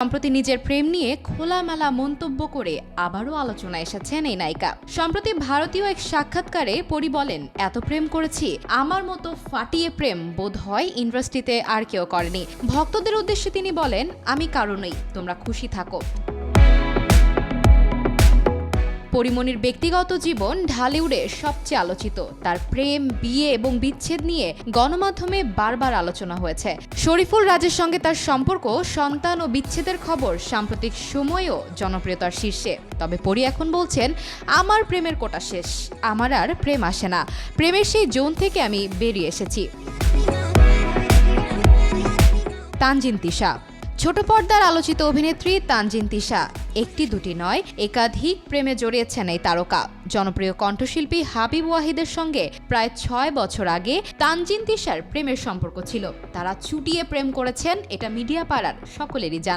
সম্প্রতি নিজের প্রেম নিয়ে খোলামেলা মন্তব্য করে আবারও আলোচনায় এসেছেন এই নায়িকা। সম্প্রতি ভারতীয় এক সাক্ষাৎকারে পরি বলেন, এত প্রেম করেছি, আমার মতো ফাটিয়ে প্রেম বোধ হয় ইন্ডাস্ট্রিতে আর কেউ করেনি। ভক্তদের উদ্দেশ্যে তিনি বলেন, আমি কারো নই, তোমরা খুশি থাকো। পরিমণির ব্যক্তিগত জীবন ঢালিউডে সবচেয়ে আলোচিত। তার প্রেম, বিয়ে এবং বিচ্ছেদ নিয়ে গণমাধ্যমে বারবার আলোচনা হয়েছে। শরীফুল রাজের সঙ্গে তার সম্পর্ক, সন্তান ও বিচ্ছেদের খবর সাম্প্রতিক সময়েও জনপ্রিয়তার শীর্ষে। তবে পরি এখন বলছেন, আমার প্রেমের কোটা শেষ, আমার আর প্রেম আসে না। প্রেমের সেই জোন থেকে আমি বেরিয়ে এসেছি। তানজিন তিশা। ছোট পর্দার আলোচিত অভিনেত্রী তানজিন তিশা একটি দুটি নয়, একাধিক প্রেমে জড়িয়েছেন এই তারকা। জনপ্রিয় কণ্ঠশিল্পী হাবিব ওয়াহিদের সঙ্গে প্রায় 6 বছর আগে তানজিন তিশার প্রেমের সম্পর্ক ছিল। তারা চুটিয়ে প্রেম করেছেন, এটা মিডিয়া পাড়ার সকলেরই জানা।